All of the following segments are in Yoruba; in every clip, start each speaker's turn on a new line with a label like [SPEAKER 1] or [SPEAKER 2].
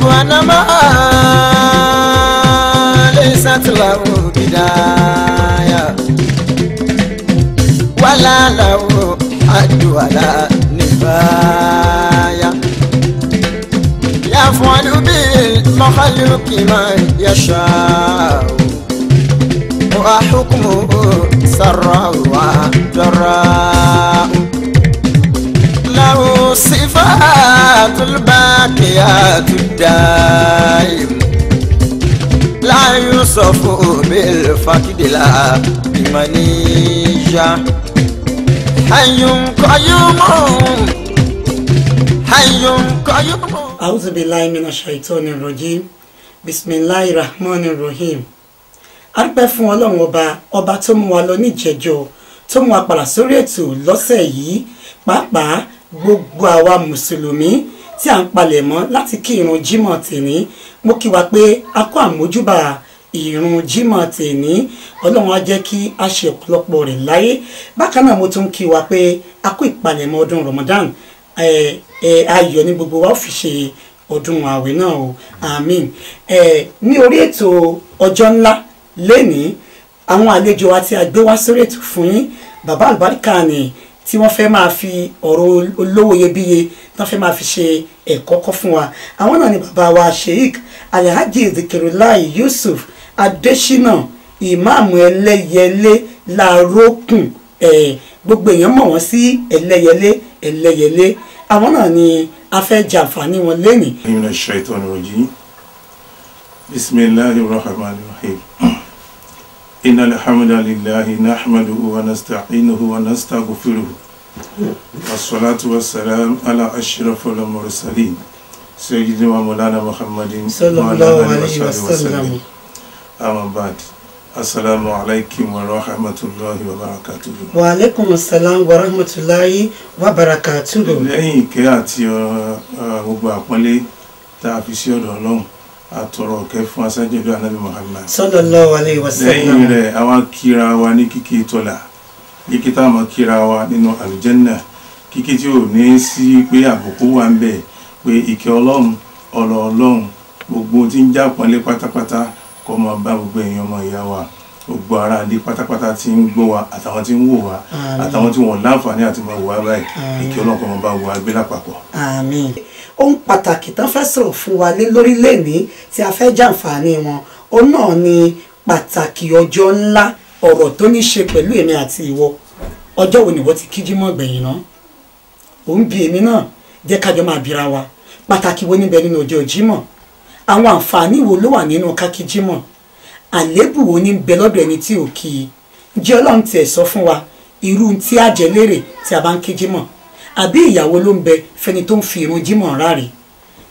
[SPEAKER 1] أنا ما ليست له بداية ولا له حد ولا نهاية يفعل بالمخلوق ما يشاء وحكمه سراء وضراء له صفات الباقيات الدائم لا يوصف بالفقد لا بمنيجة حي قيوم حي قيوم.
[SPEAKER 2] أعوذ بالله من الشيطان الرجيم بسم الله الرحمن الرحيم. Arúgbó fún Ọlọ́run ọba tó mú wa lọ ní ìjẹjọ́ tó mú wa padà sórí ètò lọ́sẹ̀ yìí pàápàá gbogbo àwa mùsùlùmí tí à ń palẹ̀ mọ́ láti kí ìrun jímọ̀ tèní mo kí wa pé a kó àmójúbà ìrun jímọ̀ tèní Ọlọ́run á jẹ́ kí a ṣe ọ̀pọ̀lọpọ̀ rẹ̀ láyé bákan náà mo tún kí wa pé a kó ìpalẹ̀mọ́ ọdún Ramadan ayọ̀ ní gbogbo wa ó fi ṣe ọdún ààwẹ̀ náà o àmín. Ní orí ètò ọjọ́ ńlá lẹ́ni àwọn àlejò wa tí a gbé wá sórí ètò fún yín bàbá àlùbáríkà ni tí wọ́n fẹ́ máa fi ọ̀rọ̀ olówó iyebíye tí wọ́n fẹ́ máa fi ṣe ẹ̀kọ́ kọ́ fún wa àwọn náà ni bàbá wa Sheikh Alhaji Zikrullahi Yusuf Adesina ìmáàmù ẹlẹ́yẹlé lárókùn gbogbo èèyàn mọ̀ wọ́n sí ẹlẹ́yẹlé àwọn náà ni a fẹ́ jàǹfààní wọn lẹ́ni.
[SPEAKER 3] Minash shaitani rajim. Bismillahir rahmanir rahim. Innal hamdalillahi nahmaduhu wa nasta'inuhu wa nastaghfiruhu. Wassalatu wassalamu ala ashrafil mursalin. Sayyidina wa maulana Muhammadin
[SPEAKER 2] sallallahu alaihi wasallam.
[SPEAKER 3] Amma ba'd. Assalamu alaikum wa rahmatullahi wa barakatuh.
[SPEAKER 2] Wa alaikum assalam wa rahmatullahi wa barakatuh.
[SPEAKER 3] Lẹ́yìn ìkẹ́ àti gbogbo àpọ́nlé tá a fi sí ọ̀dọ̀ Ọlọ́run àtọ̀rọ̀ ọ̀kẹ́ fún aṣáájú Ànábì Muhammad
[SPEAKER 2] sallallahu alaihi wasallam.
[SPEAKER 3] lẹ́yìn rẹ̀ àwọn kíra wa ní kíkí tọ́lá kíkí tá a mọ̀ kíra wa nínú àlùjánnà kíkí tí ò ní sí pé àbùkù wà ń bẹ̀ pé ìkẹ́ Ọlọ́run Ọlọ́run gbogbo tí ń já pọ́nlé pátápátá kó máa bá gbogbo èèyàn ọmọ ìyá wa gbogbo ara ilé pátápátá tí ń gbọ́ wa àtàwọn tí ń wò wá àtàwọn tí wọ́n láǹfààní àti máa wò wá báyìí ìkẹ́ Ọlọ́run kó máa bá wò wá gbé lápapọ̀.
[SPEAKER 2] Àmín. Ohun pàtàkì tán fẹ́ sọ̀rọ̀ fún wa lé lórí lẹ́ni tí a fẹ́ jàǹfààní wọn òun náà ni pàtàkì ọjọ́ ńlá ọ̀rọ̀ tó ní ṣe pẹ̀lú èmi àti ìwọ ọjọ́ wo ni wọ́n ti kí jímọ̀ gbẹ̀yìn náà ò ń bi èmi náà jẹ́ kájọ máa bira wa pàtàkì wo níbẹ̀ nínú ọjọ́ jímọ̀ àwọn àǹfààní wo ló wà nínú kákí jímọ̀ àlébù wo ní bẹ lọ́dọ̀ ẹni tí ò kí i jẹ́ Ọlọ́run tiẹ̀ sọ fún wa irú tí a jẹ lérè tí a bá ń kí jímọ̀ àbí ìyàwó ló ń bẹ fẹni tó ń fi ìrun jímọ̀ ráre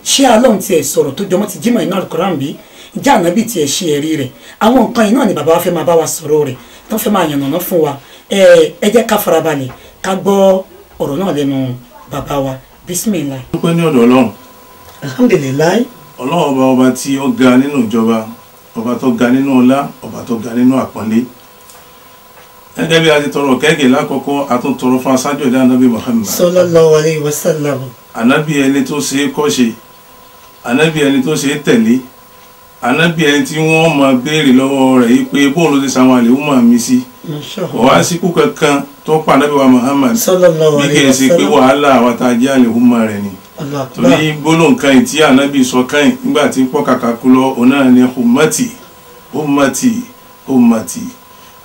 [SPEAKER 2] ṣé Ọlọ́run tiẹ̀ sọ̀rọ̀ tó jọmọ́ ti jímọ̀ iná Al-Qur'an bí ìjà ànábì tiẹ̀ ṣe ẹ̀rí rẹ̀ àwọn nǹkan yìí náà ni bàbá wa fẹ́ máa bá wa sọ̀rọ̀ rẹ̀ tó fẹ́ máa yànnàná fún wa ẹ jẹ́ ká farabalẹ̀ ká gbọ́ ọ̀rọ̀ náà lẹ́nu bàbá wa bismillah.
[SPEAKER 3] dúpẹ́ ní ọ̀dọ̀ Ọlọ́run
[SPEAKER 2] alhamdulilayi.
[SPEAKER 3] Ọlọ́run ọba tí ó ga nínú ìjọba ọba tó ga nínú ọlá ọba tó ga nínú àpọ́nlé gẹ́gẹ́ bí a ti tọrọ kẹ́gẹ́ lákọ̀ọ́kọ́ a tún tọrọ fún aṣáájú ẹ̀dá Ànábì Muhammad
[SPEAKER 2] sallallahu alaihi wasallam.
[SPEAKER 3] Ànábì ẹni tó ṣe é kọ́ṣe Ànábì ẹni tó ṣe é tẹ̀lé Ànábì ẹni tí wọ́n máa béèrè lọ́wọ́ rẹ̀ yìí pé bóun ló ti sàwọn àlè ó máa mí sí kò wá síkú kankan tó pa Ànábì wa Muhammad bí kì í ṣe pé wàhálà àwọn tá a jẹ́ àlè ó máa rẹ̀ ni torí gbólóhùn kan ìtí Ànábì sọ kan nígbà tí pọ́ kàkà kú lọ òun náà ni ummati ummati ummati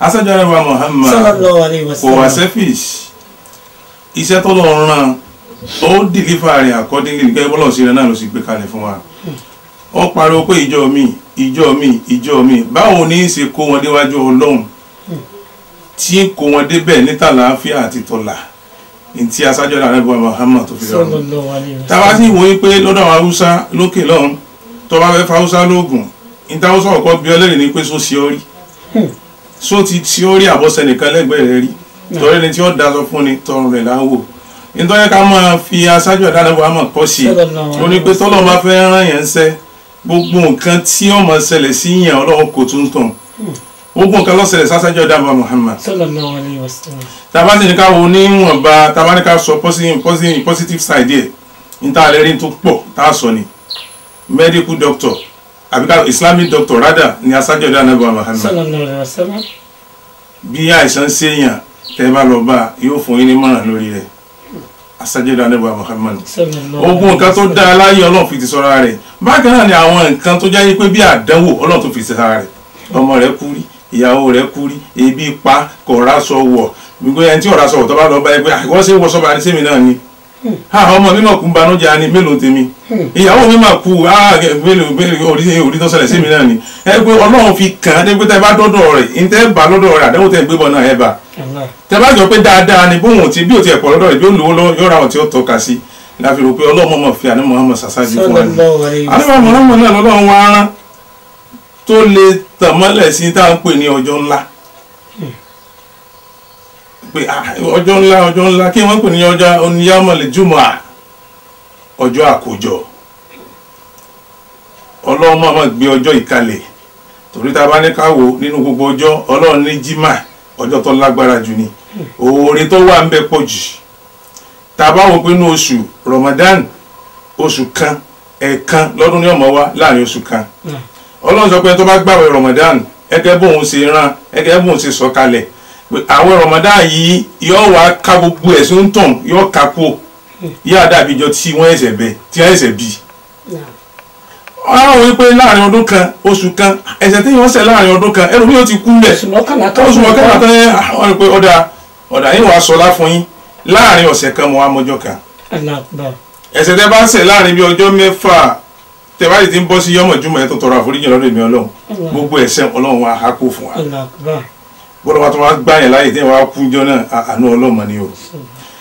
[SPEAKER 3] aṣáájú Ànábì wa Muhammad kò wá selfish iṣẹ́ tó lọ ràn ó dìlífà rẹ̀ accordingly gẹ́gẹ́ bọ́lọ̀ sí rẹ̀ náà ló sì gbé kalẹ̀ fún wa ó pariwo pé ìjọ mi báwo ní í ṣe kó wọn déwájú Ọlọ́run tí kó wọn débẹ̀ níta láàfíà àti tọ́lá tí aṣáájú Ànábì wa Muhammad tó fi rọrùn tàbá sí ìwòye pé lọ́dọ̀ àwọn Haúsá lókè lọ́hùn tó bá fẹ́ fa Haúsá lóògùn níta Haúsá ọ̀kọ́ bí ọlẹ́rìí ní pé só sí orí só ti sí orí àbọ̀sẹ̀ nìkan lẹ́gbẹ̀ẹ́ rẹ̀ rí torí ẹni tí ó dáṣọ fún ni tọrùn rẹ̀ láwò nítorí ká máa fi aṣáájú Ànábì wa Muhammad kọ́ sí ó ní pé tọ́lọ́ bá fẹ́ rán yẹn ń sẹ́ gbogbo nǹkan tí ó máa ṣẹlẹ̀ sí yẹn Ọlọ́run kò tún tàn gbogbo nǹkan ló ṣẹlẹ̀ sáṣáájú Ànábì wa Muhammad
[SPEAKER 2] sallallahu alaihi wasallam.
[SPEAKER 3] tàbá sì ní ká wo níwọ̀nba tàbá ní ká sọ positive side ẹ̀ níta àlẹ́ rí tó pọ̀ tá a sọ ni medical doctor àbíká islamic doctor rather ni aṣáájú ọ̀dọ́ Ànábì Muhammad
[SPEAKER 2] sallallahu alaihi wasallam.
[SPEAKER 3] bí àìsàn ṣèyàn tẹ́ bá lọ bá yóò fún yín ní mọ̀ràn lórí rẹ̀ aṣáájú ọ̀dọ́ Ànábì Muhammad. ogun nǹkan tó dáa láyé Ọlọ́run fi ti sọ́ra rẹ̀ bákan náà ni àwọn nǹkan tó jáyé pé bí àdánwò Ọlọ́run tó fi ti sọ́ra rẹ̀ ọmọ rẹ̀ kú rí ìyàwó rẹ̀ kú rí ebi pa kọ̀ọ̀rá sọ wọ̀ gbogbo ẹni tí ọ̀rá sọ wọ̀ tó bá lọ bá ẹgbẹ́ wọ́n ṣe ń wọ sọ́ba ní sẹ́mi náà ni ọmọ mi máa kú banújẹ́ ni mélòó tèmi ìyàwó mi máa kú mélòó orí tó ṣẹlẹ̀ sẹ́mi náà ni ẹgbẹ́ Ọlọ́run fi kàn án nígbà tẹ́ bá dọ́dọ̀ rẹ̀ ìtẹ́ bá lọ́dọ̀ rẹ̀ àdéhùn tẹ́ gbé bọ̀ náà ẹ bá tẹ́ bá jọ pé dáadáa ni bóun ti bí ò ti ẹ̀pọ̀ lọ́dọ̀ rẹ̀ bí ó lówó yóò ra àwọn tí ó tọ́ka sí láfi rò pé Ọlọ́run mọ̀ fi àní Muhammad sàṣáájú fún wa ni àní Muhammad náà lọ́dọ̀ wa rán tó lè tàn mọ́lẹ̀ sí tá à ń pè ní ọjọ́ ńlá pé ọjọ́ ńlá kí wọ́n pè ní ọjọ́ oníyàmọ̀lẹ̀ jùmọ̀ ọjọ́ àkójọ Ọlọ́run máa gbé ọjọ́ ìkalẹ̀ torí tá a bá ní ká wò nínú gbogbo ọjọ́ Ọlọ́run ní jímà ọjọ́ tó lágbára jù ni oore tó wà ń bẹ pọ̀ jù tá a bá wò pé inú oṣù Ramadan oṣù kan ẹ̀ẹ̀kan lọ́dún ní ọmọ wa láàrin oṣù kan Ọlọ́run sọ pé tó bá gbààwẹ̀ Ramadan ẹgẹ́ bóun ṣe rán ẹgẹ́ bóun ṣe sọ kalẹ̀ àwọn Ramadan yìí yóò wá ká gbogbo ẹ̀sùn tàn yóò ká kú yóò dàbí ìjọ tí wọ́n ẹ̀sẹ̀ bí àwọn wípé láàrin ọdún kan oṣù kan ẹ̀ṣẹ̀ tí wọ́n ṣẹ̀ láàrin ọdún kan ẹlòmí yóò ti kú lẹ̀ oṣù mọ́kànlá tán wọ́n rí pé ọ̀dà yìí wàá sọlá fún yín láàrin ọ̀sẹ̀ kan mọ́ àmọ́jọ́ kan ẹ̀ṣẹ̀ tẹ́ bá ṣẹ̀ láàrin bí ọjọ́ mẹ́fà tẹ́ bá yìí ti ń bọ́ sí yọmọ̀ jùmọ̀ ẹ̀ tó tọrọ àforíjì lọ́dọ̀ èmi Ọlọ́run gbogbo ẹ̀ṣẹ̀ Ọlọ́run wa á kó fún wa bọ́dọ̀ wa tó wá gbá yẹn láyè téèyàn wá kú jọ náà àánú Ọlọ́run ni o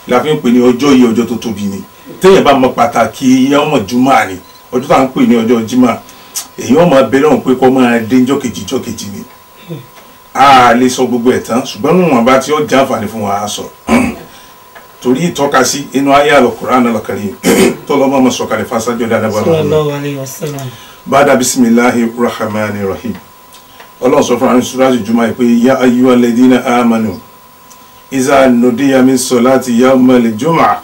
[SPEAKER 3] la fi ń pè ní ọjọ́ yìí ọjọ́ tó tóbi ni téèyàn bá mọ pàtàkì yọmọ̀ jùmọ̀ ni ọjọ́ tá à ń pè ní ọjọ́ Jímọ̀ èyí ọmọ abẹ́rẹ́ ọ̀hún pé kọ́ máa dé jọ́kejì ni a lè sọ gbogbo ẹ̀ tán ṣùgbọ́n níwọ̀n bá tí ó jẹ́ àǹfààní fún wa á sọ torí ìtọ́ka sí inú ayé Al-Qur'an Al-Karim tọ́lọ́mọ́ ọmọ sọ̀kalẹ̀ fásájọ́ dáadáa
[SPEAKER 2] sallallahu alaihi wasallam.
[SPEAKER 3] bada bisimilahi rahmani rahim Ọlọ́run sọ fún àwọn surati Jumu'ah pé ya ayyuhal ladina amanu iza nudiya min solati yawmal jumu'ah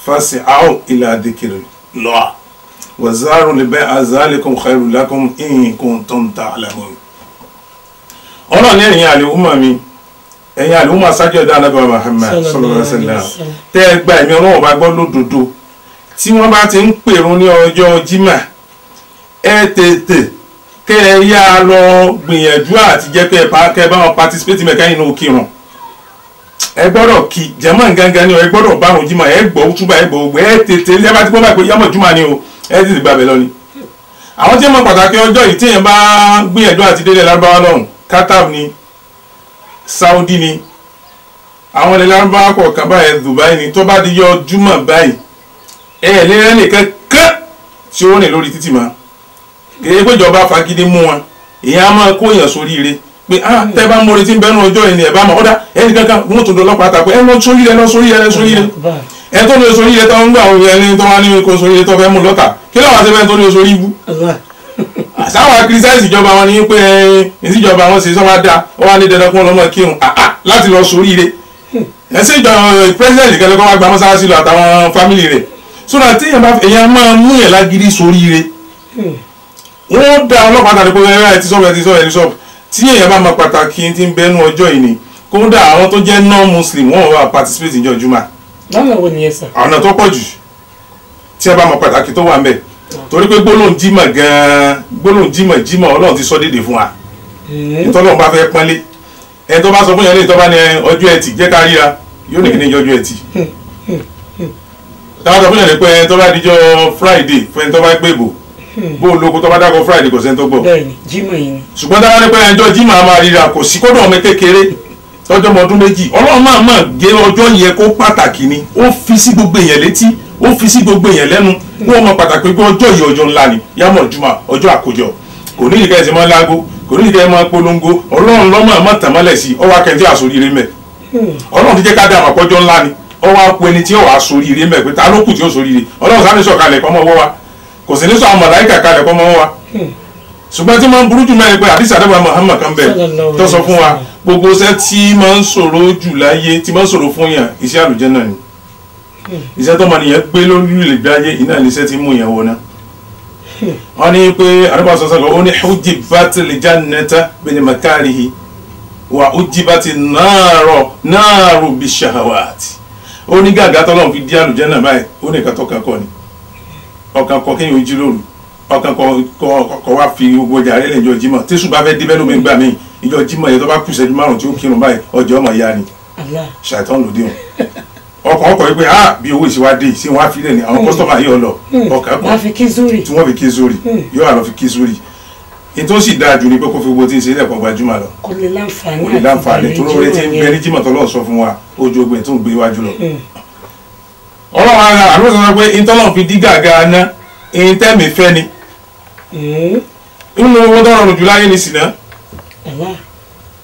[SPEAKER 3] fas'au ila dhikrillah wazaru libai zalikum khairul lakum in kuntum ta'lamun. Ọlọ́run ní ẹ̀yin àlùmọ̀ mi ẹ̀yin àlùmọ̀ sájọ́ ẹ̀dá Ànábì Muhammad sallallahu alaihi wasallam tẹ́ ẹ gba ẹ̀mí Ọlọ́run bá gbọ́ lódodo tí wọ́n bá ti ń pèrún ní ọjọ́ Jímọ̀ ẹ tètè kẹ́ ẹ yá lọ gbìyànjú àti jẹ́ kẹ́ ẹ bá wọn participate mẹ́ka inú kírun ẹ gbọ́dọ̀ kí jẹ́mọ̀ gangan ni ẹ gbọ́dọ̀ bá wọn Jímọ̀ ẹ gbọ́ túbà ẹ gbọ́ ẹ tètè ẹ bá ti gbọ́ bá pé yámọ̀ Jímọ̀ ni o ẹ ti gbàbẹ̀ lọ ni. àwọn tí wọ́n pàtàkì ọjọ́ yìí téèyàn bá gbìyànjú àti délé lárúbáwá lọ́hùn Qatar ni Saudi ni àwọn ilẹ̀ lárúbáwá kọ̀ọ̀kan báyìí Dubai ni tó bá di yọ Jímọ̀ báyìí ẹ lẹ́rẹ́ nìkan kán tí ó rìn lórí títì máa kìí pé ìjọba fagídí mú wọn èyàn á máa kó èèyàn sórí ire pé tẹ́ bá mú retí bẹ́nu ọjọ́ ẹni ẹ̀ bá máa ọ̀dà ẹnì kankan wọ́n tó dọlọ́pàá ta pé ẹ lọ sórí ire lọ sórí ire sórí ire ẹ tó lè sórí ire tó ń gbà òun ẹni tó wá ní kó sórí ire tó fẹ́ mú lọ́tà kí lọ́wọ́ àti bẹ́ẹ̀ tó lè sórí ibú. àsáwọn kírísítẹ́nì ìjọba wọn ní pé ìsìjọba wọn ṣe sọ́wọ́ dá ọ wá ní dandan kún ọlọ́mọ kírun láti lọ sórí ire ẹ sì jọ pírẹsidẹ̀ntì kẹlẹ́ kọ́ wá gba mọ́sálásí lọ àtàwọn fámìlì rẹ̀ sódà tí èèyàn máa mú yẹn lágídí sórí ire wọ́n dá ọlọ́pàá tàbí pé ẹ ti sọ́ọ̀bù tí èèyàn bá mọ pàtàkì tí ń bẹnu ọjọ́ yìí ni kódà àwọn tó jẹ́ non-muslim wọ́n wà participate ìjọ Jímọ̀.
[SPEAKER 2] lọ́nà wo ni ẹ sà.
[SPEAKER 3] ọ̀nà tó pọ̀ jù tí ẹ bá mọ pàtàkì tó wà ń bẹ̀ torí pé gbólóhùn Jímọ̀ gan-an gbólóhùn Jímọ̀ Ọlọ́run ti sọ dédé fún wa ìtọ́lọ́run bá fẹ́ pọ́nlé ẹ tó bá sọ fún yẹn ní ìtọ́ bá ní ọjọ́ ẹtì jẹ́ ká ríra yóò ní kí ní ọjọ́ ẹtì táwọn sọ fún yẹn ní pé tó bá dijọ́ Friday fún tó bá gbé ìbò bó olóko tó bá dákọ̀ Friday kò sẹ́ni tó gbọ́.
[SPEAKER 2] bẹ́ẹ̀ni Jímọ̀ yìí ni.
[SPEAKER 3] ṣùgbọ́n táwọn ní pé ẹjọ́ Jímọ̀ a máa ríra kò sí kódà ọmọ kékeré tọ́jọ́ ọmọ ọdún méjì Ọlọ́run máa gé ọjọ́ yẹn kó pàtàkì ni ó fi sí gbogbo èèyàn létí ó fi sí gbogbo èèyàn lẹ́nu wọ́n mọ pàtàkì pé ọjọ́ yìí ọjọ́ ńlá ni yámọ̀ Jímọ̀ ọjọ́ àkójọ kò ní ìdíkẹ́ ẹ̀sìn máa lágó kò ní ìdíkẹ́ máa polongo Ọlọ́run lọ́mọ àmọ́ tàmọ́lẹ̀ sí ọwọ́ akẹ́ntì àsoríire mẹ́ Ọlọ́run ti jẹ́ ká dá àmọ́kọ́jọ́ ńlá ni ọwọ́ apò ẹni tí ó wàá soríire mẹ́ pé ta ló kù tí ó soríire Ọlọ́run sáré sọ̀kalẹ̀ kọ́mọ wọ́ wa kò sí ní sọ àwọn màláíkà kalẹ̀ kọ́mọ wọ́ wa ṣùgbọ́n tí máa ń burú jù mẹ́rin pé àdìsí àdàbà Muhammad kan bẹ̀ tó sọ fún wa gbogbo iṣẹ́ tí máa ń ṣòro jù láyé tí máa ń ṣòro fún yàn iṣẹ́ àlùjánnà ni iṣẹ́ tó máa nìyẹn gbé lórí ilẹ̀ gbáyé iná ní iṣẹ́ tí mú yẹn wọ náà wọ́n ní pé àdúgbò sọ́sọ́ ó ní hujjibatil jannata bil makarihi wa ujibati naru bishahawati. Ó ní gàgà tọ́lọ́run fi dí àlùjánnà báyìí ó ní ìkàtọ́ kankọ́ ni ọkàn kọ kéèyàn ojú lóru ọkàn kọ wá fi gbogbo ọjà rẹ̀ lẹ́jọ́ jímọ̀ tí ṣùgbọ́n fẹ́ débẹ́ lómi gbà mí ìjọ jímọ̀ yẹn tó bá kù ìṣẹ́jú márùn tí ó kírun báyìí ọjọ́ ọmọ ìyá ni ṣàìtàn lòdì wọn ọkọ̀ yìí pé bí owó ìṣèwádìí sí wọn á fi lẹ̀ ní àwọn kọ́sítọ́mà yìí ọlọ ọkàn kọ tí wọ́n fi kí zuri yóò wà lọ fi kí zuri ní tó sì dáa jù ní pé kó fi gbogbo tí ń ṣe ilẹ̀ kan gbajúmọ̀ lọ
[SPEAKER 2] kò lè
[SPEAKER 3] láǹfààní tó lóore tí ń bẹ ní jímọ̀ tọ́lọ́ sọ fún wa ojú ogun tó ń gbé iwájú lọ. ọlọ́run ara àlọ́ sọ pé ìtọ́lọ́run fi dí gàgà ná èyí tẹ́mi fẹ́ ni inú owó tó rọrùn jù láyé ní sìnà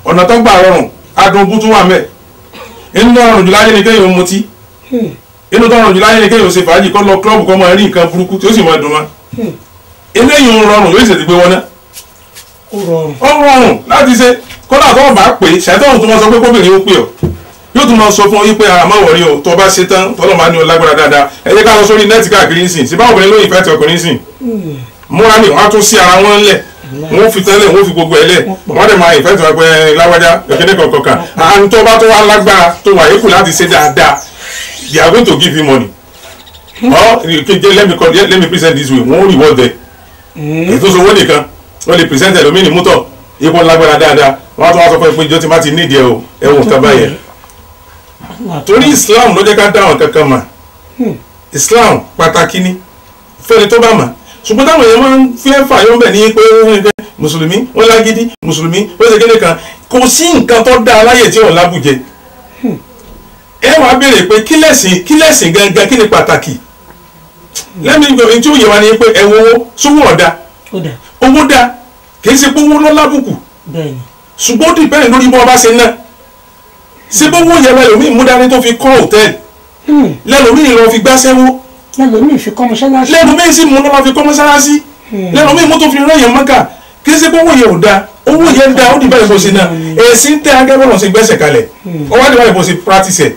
[SPEAKER 3] ọ̀nà tó gbà rọrùn adùnbù tó wà mẹ́ inú tó rọrùn jù láyé ní kéèyàn mutí inú tó rọrùn jù láyé ní kéèyàn ṣe fàájì kọ́ lọ kílọ̀bù kọ́ máa rí nǹkan burúkú tí ó sì máa dùn ma eléyìí ń rọrùn yóò ṣètì gbé wọn ná ó rọrùn láti ṣe kọ́dà tó bá pè ṣàtọ́hùn tó máa sọ pé kóbìnrin ó pè ọ́ yóò tún máa sọ fún ọ yí pé àmọ́ wọ̀rí o tó bá ṣe tán tọ́lọ́ máa ní ọ lágbára dáadáa ẹ jẹ́ ká lọ sórí nẹ́ẹ̀tì káàkiri nísìn sí báwo obìnrin ló ìfẹ́ ti ọkùnrin nísìn múra ní wọ́n á tún sí ara wọn lẹ̀ wọ́n fi tẹ́lẹ̀ wọ́n fi gbogbo ẹ̀ lẹ̀ wọ́n dẹ̀ máa ìfẹ́ ti wá pé láwájá ẹ̀kẹ́dẹ́ kọ̀ọ̀kan àwọn tó bá tó wá lágbára tó wà yíkù láti ṣe dáadáa they are going to give you money or let me present this way wọ́n reward them ètò ìṣòwò nìkan wọ́n lè present ẹlòmíì mútọ̀ ipò lágbára dáadáa wọ́n á tún wá sọ pé ìjọ ti má ti nídìí ẹ̀ o ẹ̀wọ̀n kan báyẹn torí Islam ló jẹ́ ká dáhùn kankan mà Islam pàtàkì ni fẹ́ni tó bá mà ṣùgbọ́n táwọn èèyàn máa ń fẹ́ fàyọ́ bẹ̀ ní pé mùsùlùmí wọ́n lágídí mùsùlùmí wọ́n ṣe kéde kan kò sí nǹkan tó dáa láyè tí wọ́n lábùjẹ ẹ wàá béèrè pé kí lẹ̀sìn gangan kí ni pàtàkì lẹ́mi ìgbà tí ó yẹ wa ni pé ẹ̀wọ̀n owó sówó ọ̀dà owó dá kì í ṣe pé owó ló lábùkù ṣùgbọ́n ó dìbẹ́ẹ̀ lórí bọ́ ọba ṣe náà ṣé bó wọ́n yẹ lẹ́lòmíì mú dání tó fi kọ́ hòtẹ́ẹ̀lì lẹ́lòmíì lọ fi gbáṣẹ́wó
[SPEAKER 2] lẹ́lòmíì fi kọ́ mọ́ṣáláṣí
[SPEAKER 3] lẹ́lòmíì sì mú lọ́wọ́ fi kọ́ mọ́ṣáláṣí lẹ́lòmíì mú tó fi rán yẹn mọ́kà kí ṣe bó wọ́n yẹ ò da owó yẹn da ó dìbà ìbò sí náà èsì ń tẹ agẹ́bọ̀nà sí gbẹ́sẹ̀ kalẹ̀ ó wá dìbà ìbò sí practice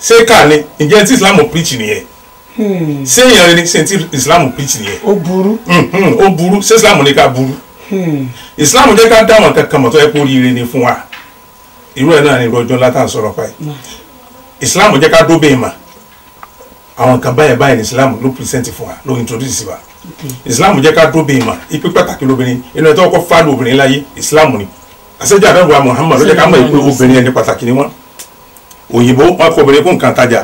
[SPEAKER 3] ṣé ká ní ǹjẹ́ tí Islam preach nìyẹn ṣé èèyàn ní ṣe tí Islam preach nìyẹn ó burú ṣé Islam ní ká burú Islam jẹ́ ká dáwọn kankan mọ̀ tó yẹ kó ríire ni fún wa irú ẹ̀ náà ni irú ọjọ́ látà ń sọ̀rọ̀ pa yìí Islam jẹ́ ká dóbè mà àwọn kan báyìí báyìí ní Islam ló present fún wa ló introduce sí wa Islam jẹ́ ká dóbè mà ipe pàtàkì lóbìnrin inú ẹ̀ tó kọ́ fáàlù obìnrin láyé Islam ni àṣẹjọ àbẹ̀wò Muhammad ló jẹ́ ká mọ̀ pé obìnrin ẹni pàtàkì ni wọ́n òyìnbó wọn kọ obìnrin fún nǹkan tajà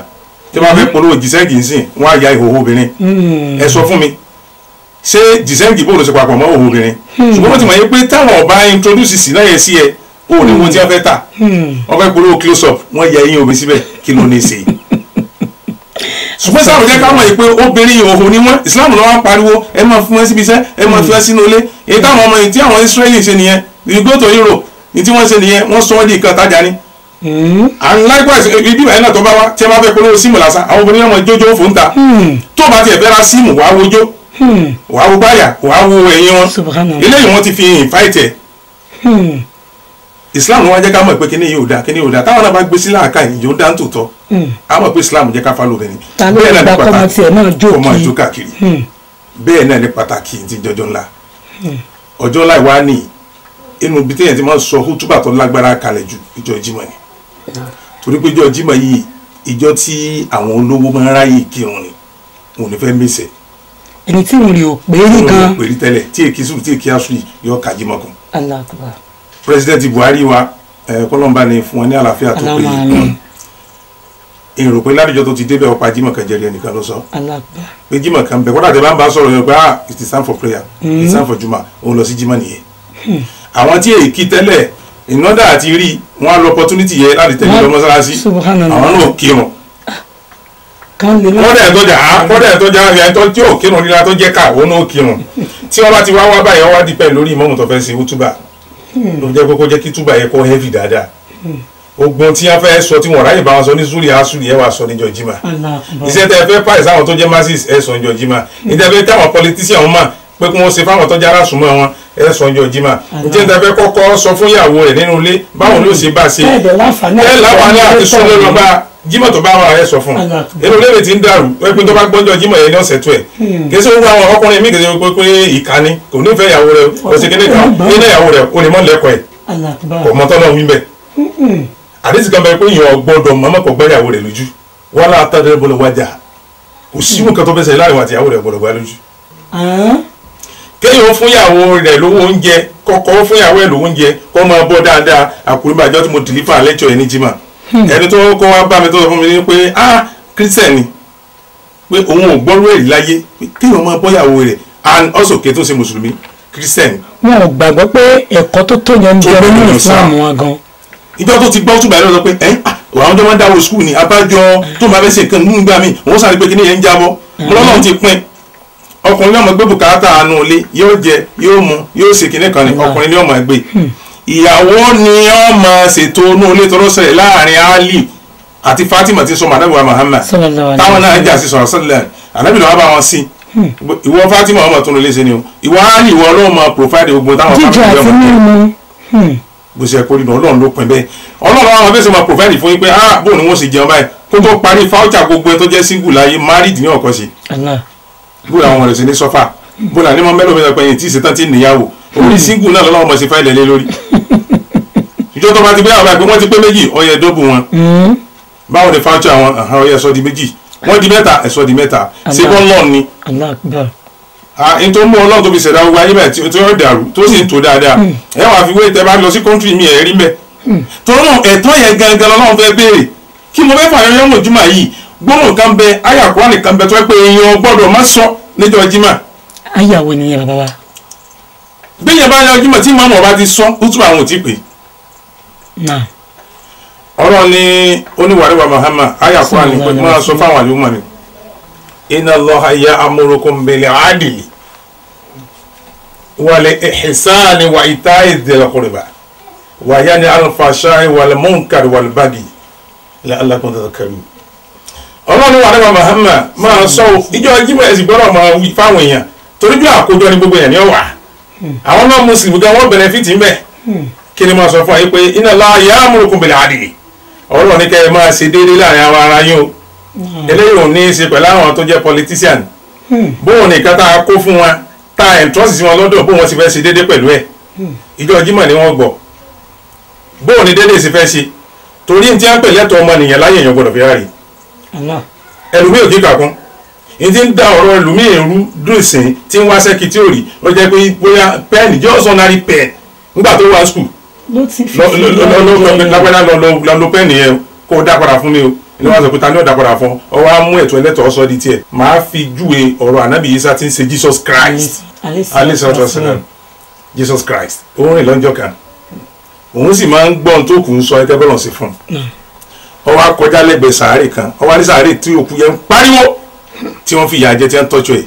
[SPEAKER 3] tí wọ́n fẹ́ polówó jìsẹ́ǹgì nsìn wọ́n á ya ìhòòhò obìnrin ẹ sọ fún mi ṣé jìsẹ́ǹgì bó ló ṣe papọ̀ mọ́ ìhòòhò obìnrin ṣùgbọ́n wọ́n ti mọ̀ yín pé táwọn ọba introduce sí náà yẹ sí ẹ o ní mo ti fẹ́ tà wọ́n fẹ́ polówó close up wọ́n yẹ eyín obì síbẹ̀ kí ló ní í ṣe. ṣùgbọ́n sáà jẹ́ káwọn yìí pé obìnrin ìhòòhò ni wọ́n Islam lọ́wọ́ pariwo ẹ máa fún ẹ síbi iṣẹ́ ẹ máa fi ẹ sínú ilé èyí táwọn ọmọ yìí tí àwọn Israeli ṣe nìyẹn you go to Europe ní tí wọ́n ṣe nìyẹn wọ́n sọ ọ́ di nǹkan tajà ni. and likewise ibi ìbàyẹn náà tó bá wá tí ẹ bá fẹ́ polówó síìmù lásán àwọn obìnrin náà mọ jójó fún ta tó bá tiẹ̀ fẹ́ ra síìmù wàá wojó wàá wo báyà wàá wo ẹ̀yìn wọn eléyìí wọ́n ti fi invite ẹ̀ Islam wọn jẹ́ ká mọ̀ pé kíní yóò da kíní yóò da táwọn náà bá gbé sílẹ̀ àká yìí yóò dá ń tòótọ́ a mọ̀ pé Islam jẹ́ ká fa lóbìnrin bẹ́ẹ̀ náà ní pàtàkì ọmọ ìjó káàkiri bẹ́ẹ̀ náà ní pàtàkì ti jọjọ́ ńlá ọjọ́ ńlá ìwá ní inú ibi téèyàn ti máa ń sọ hútúbà tó lágbára kalẹ̀ ju ìjọ Jímọ̀ ni torí pé ìjọ Jímọ̀ yìí ìjọ tí àwọn olówó máa ń ráyè kírun ni wọn ò ní fẹ́ mẹ́sẹ̀
[SPEAKER 2] ẹni tí wọn rí o pé rí gan
[SPEAKER 3] pé rí tẹ́lẹ̀ tí èkì sùn tí èkì àṣù yóò kà Jímọ̀ kan
[SPEAKER 2] Allah akbar
[SPEAKER 3] president Buhari wa kọlọmba ni fún wọn ní àlàáfíà tó péye èrò pé ládìjọ tó ti débẹ̀ ọ̀pá Jímọ̀ kan jẹ́rìí ẹnìkan ló sọ pé Jímọ̀ kan bẹ̀ kọ́dà tẹ bá ń bá sọ̀rọ̀ yẹn pé it is time for prayer it is time for Juma òun lọ sí Jímọ̀ nìyẹn àwọn tí èkì tẹ́lẹ̀ ìnádà àti rí wọn á lọ opportunity yẹ láti tẹ̀lé lọ mọ́sálásí àwọn náà kírun kọ́dà ẹ̀tọ́jà ẹ̀tọ́ tí ò kírun nílá tó jẹ́ ká òun náà kírun tí wọ́n bá ti wá báyìí wọ́n wá dípẹ́ lórí ìmọ̀mù tó fẹ́ ṣe útúbà ló jẹ́ kókó jẹ́ kí túbà yẹ kó heavy dáadáa ogun tí wọ́n fẹ́ sọ tí wọ́n ráyè bá wọn sọ ní zuri asuri ẹ̀ wà sọ níjọ́ Jímọ̀ iṣẹ́ tẹ́ fẹ́ pàṣẹ sáwọn tó jẹ́ masses ẹ̀ sọ níjọ́ Jímọ̀ ìjẹ́ fẹ́ káwọn politician wọn mà pé kí wọ́n ṣe fáwọn tó jára súnmọ́ wọn ẹ̀ sọ níjọ́ Jímọ̀ ìjẹ́ tẹ́ fẹ́ kọ́kọ́ sọ fún ìyàwó rẹ̀ nínú ilé báwọn ló ṣe bá ṣe ẹ̀ láǹfààní àti súnlé lọ́ba jímọ̀ tó bá wà ẹ sọ fún un inú lẹ́yìn tí ń dàrú ẹ pé tó bá gbọ́njọ́ jímọ̀ yẹn ní ọ̀sẹ̀ tó ẹ̀ kí ṣe gbogbo àwọn ọkùnrin mi kì í ṣe pé ìkànnì kò nífẹ̀ẹ́ ìyàwó rẹ̀ kò sí kíní kan nínú ìyàwó rẹ̀ ó lè mọ́ lẹ́kọ̀ọ́ ẹ̀ kò mọ́ tọ́lọ́ wí bẹ́ẹ̀ àdéhùn kan bẹ pé èèyàn gbọ́dọ̀ mọ́mọ́ kò gbẹ́ ìyàwó rẹ̀ lójú wọ́n lá tẹ́lẹ̀ bọ́lọ̀ wájà kò sí nǹkan tó fẹ́ sẹ́yìn láàrin àti ìyàwó rẹ̀ gbọ́dọ̀ gbá lójú. kéèyàn fún ìyàwó rẹ̀ lówó oúnjẹ kọ́kọ́ fún ìyàwó ẹ̀ lówó oúnjẹ kó máa bọ́ dáadáa àkùrìbàjọ́ tí mo dìlífà lẹ́kṣọ̀ ẹ̀ ní jimá ẹni tó kọ́ wá bá mi tó sọ fún mi ní pé kírísítẹ̀nì pé òun ò gbọ́rú èrì láyé kéèyàn máa bọ́ ìyàwó rẹ̀ and also kí tó ṣe mùsùlùmí kírísítẹ̀nì.
[SPEAKER 2] wọn ò gbàgbọ́ pé ẹ̀kọ́ tó tó yẹn ń jẹ nínú ìsìlámù wọn gan.
[SPEAKER 3] ìjọ tó ti gbọ́ túbà lọ́dọ̀ pé àwọn ọjọ́ wọn dáwọ́ skul ní abájọ tó máa fẹ́ ṣe nǹkan nínú gbà mí òun sáré pé kí ni yẹn ń jábọ́ mọ́lọ́nà ti pín ọkùnrin ní ọmọ gbé bùkátà àánú ilé yóò jẹ yóò mu yóò ṣe kíní kan ní ọkùnrin ní ọmọ gbé ìyàwó ni ọmọ ṣètò inú ilé tó rọ́ṣẹ̀lẹ̀ láàrin Ali àti Fatima ti sọ màdàbíwá Muhammad táwọn náà jà sí sọ̀rọ̀ sọ́lẹ̀ ànábì lọ́wọ́ bá wọn sí ìwọ Fatima ọmọ tó ń lé ṣe ni o ìwọ Ali ìwọ ọlọ́mọ provide gbogbo táwọn family ọmọ bó ṣe kórìí náà Ọlọ́run ló pin bẹ́ẹ̀ Ọlọ́run àwọn abẹ́sẹ̀ máa provide fún yín pé bóun ni wọ́n sì jẹun báyìí kó tó parí fáwọ́tà gbogbo ẹ tó jẹ́ single láyé married ní ọ̀kọ́ sí bó làwọn ọmọ rẹ̀ sì ní sọ́fà bó làwọn onímọ̀ mẹ́lòmí sọ pé yìí tí ìṣetán ti níyàwó orí single náà lọ́wọ́ ọmọ sí fáìlì lé lórí ìjọ tó bá ti gbé àwọn àgbẹ̀ wọ́n ti pé méjì ọyẹ dóbù wọn báwo ni fáwọ́tà àwọn ọyẹ sọ di méjì wọ́n di mẹ́ta ẹ̀sọ́ di mẹ́ta ṣé bọ́ lọ́ọ̀ ni n tó mú Ọlọ́run tó fi ṣẹ̀dá gbogbo ayé bẹ́ẹ̀ tí ó dàrú tó sì ń tó dáadáa ẹ wàá fi wé tẹ bá lọ sí kọ́ńtírì mi ẹ̀ rí mẹ́ tọ́nà ẹ̀tọ́ yẹn gangan lọ́wọ́ fẹ́ béèrè kí mo fẹ́ fààyàn yọ̀mọ̀ jùmọ̀ yìí gbọ́dọ̀ kan bẹ àyà Kùránì kan bẹ tó pé èèyàn gbọ́dọ̀ má sọ níjọ́ jímọ̀.
[SPEAKER 2] àyà wo nìyẹn bàbá wa.
[SPEAKER 3] béèyàn bá yọ jímọ̀ tí màmú ọba ti sọ ó túbọ̀ àwọn ò tí pè. ọ̀rọ̀ ni oníwàríwá Muhammad àyà Kùránì pé máa sọ fáwọn àlùmọ̀ ni inna Allaha ya'murukum bil 'adli wal ihsani wa ita'i dhil qurba wa yanha 'anil fahsha'i wal munkari wal baghi la'allakum tadhakkarun. Ọlọ́run wà nípa Muhammad máa sọ ìjọ jímọ̀ ẹ̀sìn gbọ́dọ̀ máa wí fáwọn èèyàn torí bí àkójọ ní gbogbo èèyàn ni ó wà àwọn náà mùsùlùmí gan wọ́n benefit ń bẹ̀ kí ni máa sọ fún yín pé inna Allaha ya'murukum bil 'adli Ọlọ́run ní kẹ́ ẹ máa ṣe déédéé láàrin àwọn ara yín o eléyìí ò ní í ṣe pẹ̀lú àwọn tó jẹ́ politician bóun nìkan tá a kó fún wọn tá a entrust sí wọn lọ́dọ̀ bóun sì fẹ́ ṣe déédéé pẹ̀lú ẹ̀ ìjọ jímọ̀ ni wọ́n gbọ́ bóun ni déédéé sì fẹ́ ṣe torí ní tí wọ́n pè lẹ́tọ̀ọ́ ọmọnìyàn láyé èèyàn gbọ́dọ̀ fi rárí ẹlòmíì ò kíkà kún ní ti ń da ọ̀rọ̀ ẹlòmíì èrú dùn sí tí ń wá sẹ́kì tí ò rí ló jẹ́ pé bóyá pẹ́ẹ̀nì just ordinary pen nígbà tó wá school lọ pẹ́ẹ̀nì yẹn kó o dá padà fún mi o ní wọ́n sọ pé ta ni ó dá padà fún ọ wá mú ẹ̀tọ́ ẹlẹ́tọ̀ọ́ sọ di tiẹ̀ máa fi júwe ọ̀rọ̀ ànábì Ìsá tí ń ṣe Jesus Christ Jesus Christ òun rìn lọ́jọ́ kan òun sì máa ń gbọ́n tó kù ń sọ ẹtẹ́ bọ́lọ̀ sí fún un ó wá kọjá lẹ́gbẹ̀ẹ́ sàárè kan ó wá ní sàárè tí òkú yẹn ń pariwo tí wọ́n fi ìyà jẹ tí wọ́n tọ́jú ẹ̀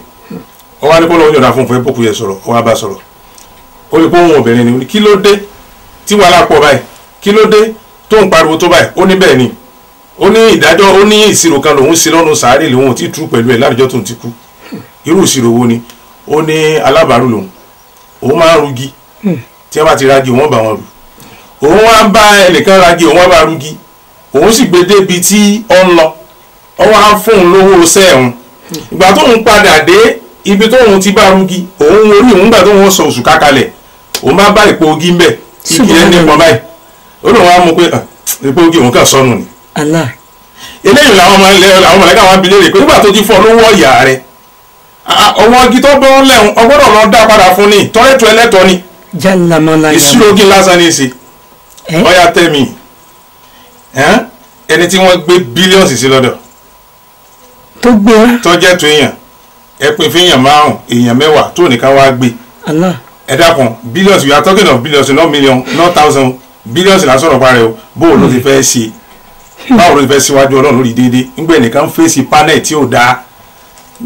[SPEAKER 3] ó wá ní kó lọ́wọ́ yọ̀dá fún un fún ẹ̀pọ̀kù yẹn sọ̀rọ̀ ó wá bá sọ̀rọ̀ ó lè kó ohun obìnrin ni kí ló dé tí wàhálà pọ̀ báyìí kí ló dé tó ń pariwo tó báyìí ó ní bẹ́ẹ̀ ni ó ní ìdájọ́ ó ní ìṣirò kan lòun ṣe lọ́nu sàárè lòun ò tí tú pẹ̀lú ẹ̀ látijọ́ tó ń ti kú irú ìṣirò wo ni ó ní alábàárù lòun òun máa ń rugi tí wọ́n bá ti ragi òun bá wọn rù òun wá bá ẹnìkan ragi òun wá bá rugi òun sì gbé débi tí ó ń lọ ó wá fún un lówó sẹ́ẹ̀hún ìgbà tóun padà dé ibi tóun ti bá rugi òun orí òun gbà tóun sọ oṣù kákalẹ̀ òun bá bá ìpò ogi ń bẹ̀ igi ẹ̀ nípọn báyìí ó lóun wá mú pé ìpò ogi òun kàn sọnù ni eléyìí làwọn mọ̀lẹ́kà wọn bi léèrè pé nígbà tó ti fọ́ lówó ọ̀yà rẹ̀ ọwọ́ igi tó bọ́ lẹ́hùn ọgbọ́dọ̀ lọ dá padà fún ni tọ́lẹ́tọ̀ ẹlẹ́tọ̀ ni ìṣúná ogi lásán ní í ṣe ọ̀yà tẹ̀mí ẹni tí wọ́n gbé bílíọ̀nù sí lọ́dọ̀
[SPEAKER 2] tó gbé
[SPEAKER 3] tó jẹ́ tó èèyàn ẹ pín fún èèyàn márùn èèyàn mẹ́wàá tó nìkan wá gbé ẹ dákun bílíọ̀nù you are talking of billions not million not thousand billions là sọ̀rọ̀ parẹ́ o bóun ló ti fẹ́ ṣe báwo ló ti fẹ́ síwájú Ọlọ́run lórí déédéé ńgbẹ́ nìkan fèsì panel tí ò dáa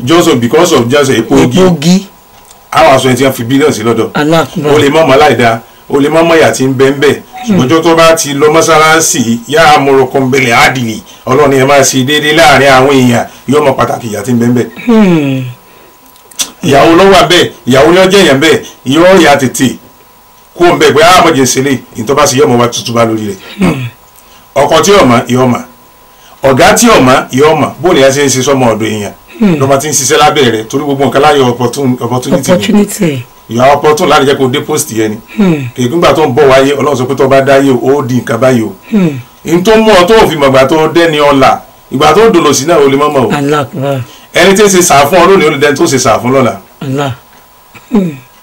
[SPEAKER 3] just because of just epo ogi àwọn aṣọ ẹni tí wọ́n fi bílíọ̀nù sí lọ́dọ̀ o lè mọ̀ ọmọ láìda o lè mọ̀ ọmọ ìyá tí ń bẹ́ ń bẹ́ ṣùgbọ́n tó bá ti lọ mọ́sálásì yá amúrokùn bẹ̀lẹ̀ àdìlì Ọlọ́run yẹn máa ṣe déédéé láàrin àwọn èèyàn yóò mọ pàtàkì ìyá tí ń bẹ́ ń bẹ́ ìyàwó lọ́wọ́ bẹ́ẹ̀ ìyàwó ní ọjọ́ èèyàn bẹ́ẹ̀ yóò yà tètè kó ń bẹ́ẹ̀ pé àmọ̀jẹ̀ ṣẹlẹ̀ ìtọ́ba sì yọ̀ mọ́ wa tuntun bá lórí rẹ̀ ọkọ tí ọmọ ìyọmọ ọ̀gá tí ọ̀mọ́ ìyá ọ̀mọ́ bóòlù yẹn ṣe ń ṣe sọ́mọ ọ̀dọ̀ èèyàn lọ́mọ tí ń ṣiṣẹ́ lábẹ́ rẹ̀ torí gbogbo nǹkan láyọ̀ opportunity ìyá opportunity láti jẹ́ kó dé post yẹn ni kì í gbígbà tó ń bọ̀ wáyé Ọlọ́run sọ pé tó bá dáyé ó di nǹkan báyìí o n tó mú ọ tó fi mọ̀gbà tó dẹ́ni ọ̀la ìgbà tó dòlò sí náà ó lè mọ̀mọ́ o ẹni tí ń ṣe sàá fún ọ lónìí ó lè dẹni tó ṣe sàá fún lọ́la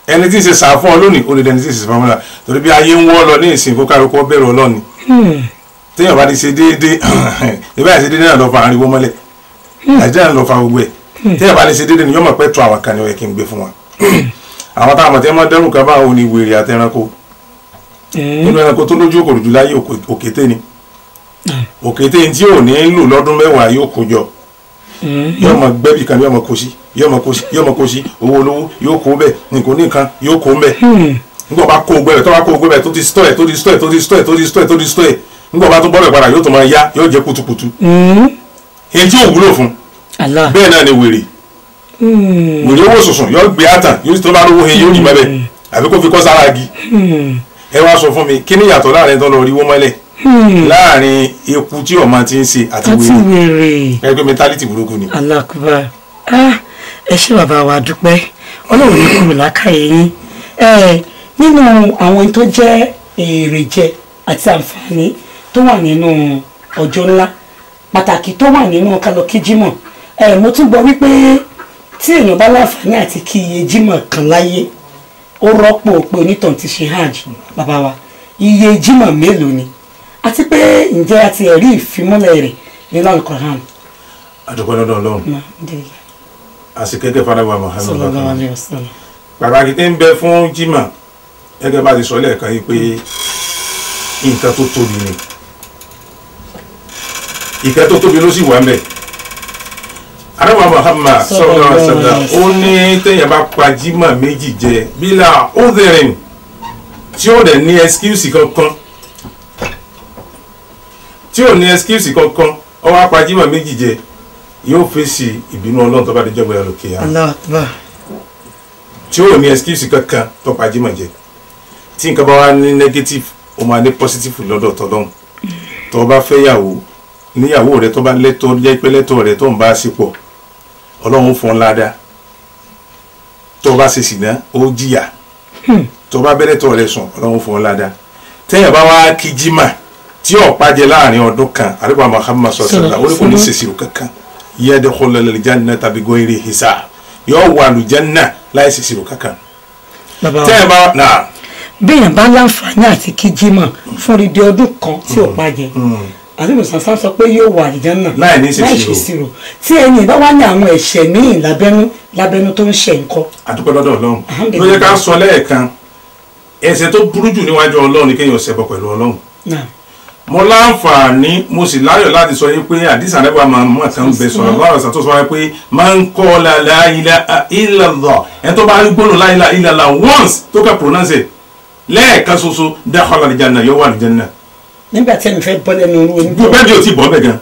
[SPEAKER 3] ẹni tí ń ṣe sàá fún ọ lónìí ó lè dẹni tí ń ṣe sàá fún lọ́la torí bí ayé ń wọ́ lọ ní ìsìn kó kárò kó bẹ̀rù Ọlọ́run téèyàn bá ti ṣe déédéé ìbá ṣe déédéé náà lọ fa ariwo mọ́lẹ̀ àìjẹ́ náà lọ fa gbogbo ẹ̀ téèyàn bá ti ṣe déédéé ni yọ́mọ̀ pẹ́ tó àwọn kan ní ọ̀yẹ́ kí n gbé fún wa àwọn táwọn àmọ̀tẹ́ máa dẹ́rù kan báwo ni wèrè àtẹranko nínú ẹranko tó lójú òkòrò jù láyé òkété ni òkété tí ò ní lò lọ́dún mẹ́wàá yóò kó jọ yóò mọ gbẹ́bì kan yóò mọ kó sí owó olówó yóò kó bẹ́ẹ̀ nǹkan oníkan yóò kó bẹ́ẹ̀ nígbà bá kó gbẹ́bẹ̀ tó bá kó gbẹ́bẹ̀ tó ti stọ́ ẹ̀ nígbà bá tó bọ́ bẹ̀ padà yóò tó máa yá yóò jẹ́ kutukutu èyí tí ò wúlò fún bẹ́ẹ̀ náà ni wèrè owó sùsùn yóò gbé àtàn yóò tó bá lówó he yóò rí mẹ́bẹ̀ àbí kó fi kọ́ sára agi ẹ wá sọ fún mi kí ni ìyàtọ̀ láàrin tó lọ rí wọ́n mọ́lẹ̀ láàrin eku tí ọmọ ti ń ṣe àti wèrè ẹgbẹ́ mentality burúkú ni.
[SPEAKER 2] alákùbá ẹ ṣé bàbá wa dúpẹ́ Ọlọ́run ní kúrò lákàyè yín nínú àwọn tó jẹ́ èrè jẹ àti àǹfààní tó wà nínú ọjọ́ ńlá pàtàkì tó wà nínú kálọ̀ kí jímọ̀ mo tún gbọ́ wípé tí èèyàn bá láǹfààní àti kí iye jímọ̀ kan láyé ó rọ́pò pé onítàn ti ṣe hajj bàbá wa iye jímọ̀ mélòó ni àti pé ǹjẹ́ a ti rí ìfimúnlẹ̀ rẹ̀ nínú Al-Qur'an.
[SPEAKER 3] àdùkọ́ lọ́dọ̀ Ọlọ́run àsìkẹ́kẹ́ farawa Muhammad pàtàkì tí ń bẹ fún jímọ̀ gẹ́gẹ́ bá ti sọ lẹ́ẹ̀kan yìí pé nǹkan tó tóbi ni ìkẹ́ tó tóbi ló sì wà mẹ́ arábà Muhammad sallallahu alaihi wasallam ó ní téèyàn bá pa jímọ̀ méjì jẹ bílà udhrin tí ó dẹ̀ ní excuse kankan ó wá pa jímọ̀ méjì jẹ yóò fèsì ìbínú Ọlọ́run tó bá dé jọ́gbẹ̀rẹ̀ lókè yá tí ó ní excuse kankan tó pa jímọ̀ jẹ tí nǹkan bá wá ní negative ó máa ní positive lọ́dọ̀ tọ́lọ́hún tó bá fẹ́ yàwó níyàwó rẹ tó bá lẹ́tọ́ jẹ́ pé lẹ́tọ́ rẹ tó ń bá ṣe pọ̀ Ọlọ́run fún ọ ládàá tó bá ṣe sìná ó jìyà tó bá bẹ́rẹ̀ tó rẹ sùn Ọlọ́run fún ọ ládàá tẹ́yìn bá wá kí jímà tí ọ̀pá jẹ láàrin ọdún kan àríwá Muhammad sọ̀tàlá ó ní kò ní ṣèṣirò kankan yadkhulul jannata bighairi hisab yóò wà lùjánná láì ṣèṣirò kankan tẹ́yìn bá náà
[SPEAKER 2] béèyàn bá láǹfààní àti kí jímọ̀ fún dídí ọdún kan tí ò pàjẹ́ àdúgbò sànsán sọ pé yóò wà àlùjánnà
[SPEAKER 3] láì ní ṣèṣirò
[SPEAKER 2] tí ẹni bá wá ní àwọn ẹ̀ṣẹ̀ míì lábẹ́nú tó ń ṣe nǹkan.
[SPEAKER 3] àdúgbò lọ́dọ̀ Ọlọ́run ló yẹ ká sọ lẹ́ẹ̀kan ẹ̀ṣẹ̀ tó burú jù níwájú Ọlọ́run ni kéèyàn ṣẹbọ pẹ̀lú Ọlọ́run. mo láǹfààní mo sì láyọ̀ láti sọ yín pé àdìsá nípa màmú àtàwọn bẹ sọ̀rọ̀ lọ́wọ́ àṣà tó sọ wáyé pé man qala la ilaha illallah ẹni tó bá rí gbóná la ilaha illallah once tó kẹ́ pronounce lẹ́ẹ̀kan ṣoṣo dakhala al-janna yóò wà al-janna.
[SPEAKER 2] nígbà tí ẹni fẹ́ bọ́ lẹ́nu orú oní.
[SPEAKER 3] gbogbo bẹ́ẹ̀ ni o ti bọ́ bẹ́ẹ̀ gan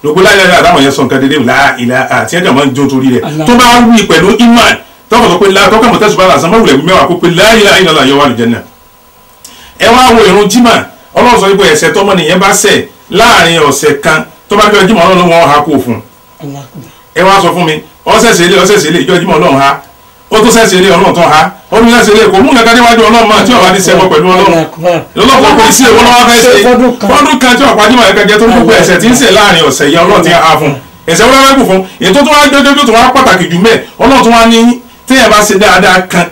[SPEAKER 3] gbogbo láyé àdámọ̀ yẹn sọ nǹkan dédé la ilaha àti ẹ̀ka máa ń jó torí rẹ̀ tó bá wí pẹ̀lú iman tọkọ̀ sọ pé tọkọ̀ mọ̀ tẹ̀sùn bá làásán máa wulẹ̀ mẹ́wàá kó pé la ilaha illallah yóò wà al-janna. ẹ wá wo ìrun jimá Ọlọ́run sọ pé ẹ̀ṣẹ̀ tọ́mọ nìyẹn bá ṣẹ̀ láàrin ọ̀sẹ̀ kan tó bá jọ jimá Ọlọ́run wọn ha kó fún ẹ wá sọ fún mi ọ̀sẹ̀sẹ̀ ilé ìjọ jimá Ọlọ́run ha ó tó sẹ́sẹ̀ ilé Ọlọ́run tó ha ó ní sẹ́sẹ̀ ilé kò mú nǹkan níwájú Ọlọ́run máa tí ọ̀wá ní sẹ́wọ́ pẹ̀lú Ọlọ́run lọ́lọ́pọ̀ kò sí èwo lọ́wọ́ fẹ́ ṣe fọ́dún kan tí ọ̀pá jimá ẹ̀ka jẹ́ tó gbogbo ẹ̀ṣẹ̀ tí ń ṣẹ̀ láàrin ọ̀sẹ̀ yẹn Ọlọ́run ti ha fún ẹ̀ṣẹ̀ wọ́n lọ́wọ́ kù fún èyí tó tún wá gbẹ́gbẹ́ tó wá pàtàkì jù mẹ́ Ọlọ́run tó wá ní téèyàn bá ṣe dáadáa kan